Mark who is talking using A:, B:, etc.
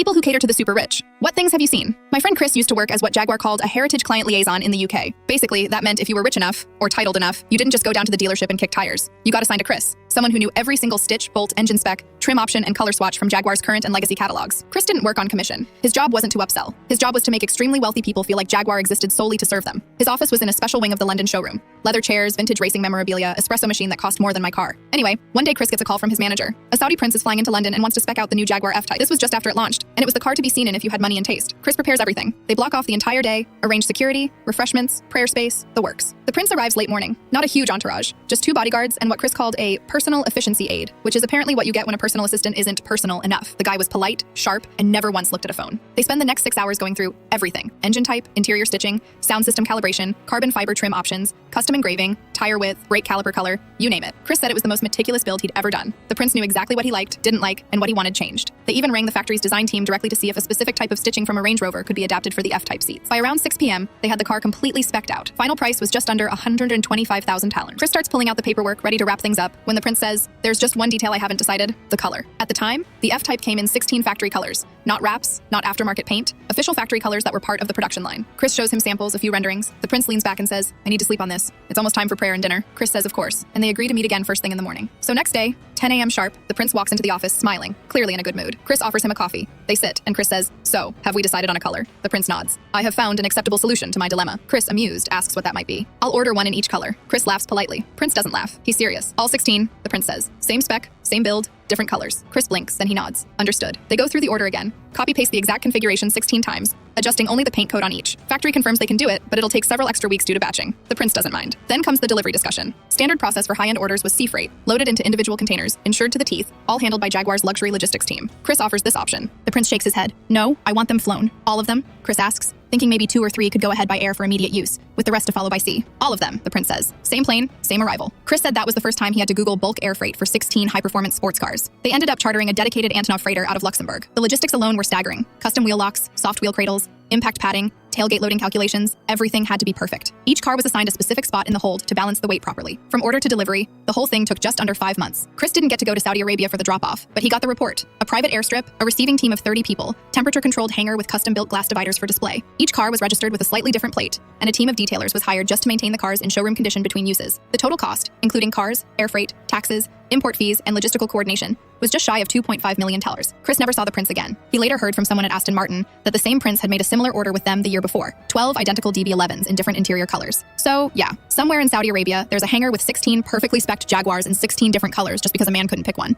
A: People who cater to the super rich. What things have you seen? My friend Chris used to work as what Jaguar called a heritage client liaison in the UK. Basically, that meant if you were rich enough, or titled enough, you didn't just go down to the dealership and kick tires. You got assigned to Chris, someone who knew every single stitch, bolt, engine spec, trim option, and color swatch from Jaguar's current and legacy catalogs. Chris didn't work on commission. His job wasn't to upsell. His job was to make extremely wealthy people feel like Jaguar existed solely to serve them. His office was in a special wing of the London showroom. Leather chairs, vintage racing memorabilia, espresso machine that cost more than my car. Anyway, one day Chris gets a call from his manager. A Saudi prince is flying into London and wants to spec out the new Jaguar F-Type. This was just after it launched, and it was the car to be seen in if you had money and taste. Chris prepares everything. They block off the entire day, arrange security, refreshments, prayer space, the works. The prince arrives late morning. Not a huge entourage, just 2 bodyguards and what Chris called a personal efficiency aide, which is apparently what you get when a personal assistant isn't personal enough. The guy was polite, sharp, and never once looked at a phone. They spend the next 6 hours going through everything: engine type, interior stitching, sound system calibration, carbon fiber trim options, custom engraving, tire width, brake caliper color, you name it. Chris said it was the most meticulous build he'd ever done. The prince knew exactly what he liked, didn't like, and what he wanted changed. They even rang the factory's design team directly to see if a specific type of stitching from a Range Rover could be adapted for the F-Type seats. By around 6 p.m., they had the car completely spec'd out. Final price was just under 125,000 talents. Chris starts pulling out the paperwork, ready to wrap things up, when the prince says, "There's just one detail I haven't decided: the color." At the time, the F-Type came in 16 factory colors. Not wraps, not aftermarket paint, official factory colors that were part of the production line. Chris shows him samples, a few renderings. The prince leans back and says, "I need to sleep on this. It's almost time for prayer and dinner." Chris says, "Of course," and they agree to meet again first thing in the morning. So next day, 10 a.m. sharp, the prince walks into the office, smiling, clearly in a good mood. Chris offers him a coffee. They sit, and Chris says, "So, have we decided on a color?" The prince nods. "I have found an acceptable solution to my dilemma." Chris, amused, asks what that might be. "I'll order one in each color." Chris laughs politely. Prince doesn't laugh. He's serious. "All 16, the prince says. "Same spec, same build, different colors." Chris blinks, then he nods. "Understood." They go through the order again. Copy-paste the exact configuration 16 times, adjusting only the paint code on each. Factory confirms they can do it, but it'll take several extra weeks due to batching. The prince doesn't mind. Then comes the delivery discussion. Standard process for high-end orders was sea freight, loaded into individual containers, insured to the teeth, all handled by Jaguar's luxury logistics team. Chris offers this option. The prince shakes his head. "No, I want them flown." "All of them?" Chris asks, thinking maybe 2 or 3 could go ahead by air for immediate use, with the rest to follow by sea. "All of them," the prince says. Same plane, same arrival. Chris said that was the first time he had to Google bulk air freight for 16 high-performance sports cars. They ended up chartering a dedicated Antonov freighter out of Luxembourg. The logistics alone were staggering. Custom wheel locks, soft wheel cradles, impact padding, tailgate loading calculations, everything had to be perfect. Each car was assigned a specific spot in the hold to balance the weight properly. From order to delivery, the whole thing took just under 5 months. Chris didn't get to go to Saudi Arabia for the drop-off, but he got the report. A private airstrip, a receiving team of 30 people, temperature-controlled hangar with custom-built glass dividers for display. Each car was registered with a slightly different plate, and a team of detailers was hired just to maintain the cars in showroom condition between uses. The total cost, including cars, air freight, taxes, import fees, and logistical coordination, was just shy of $2.5 million. Chris never saw the prince again. He later heard from someone at Aston Martin that the same prince had made a similar order with them the year before, 12 identical DB11s in different interior colors. So yeah, somewhere in Saudi Arabia, there's a hangar with 16 perfectly spec'd Jaguars in 16 different colors just because a man couldn't pick one.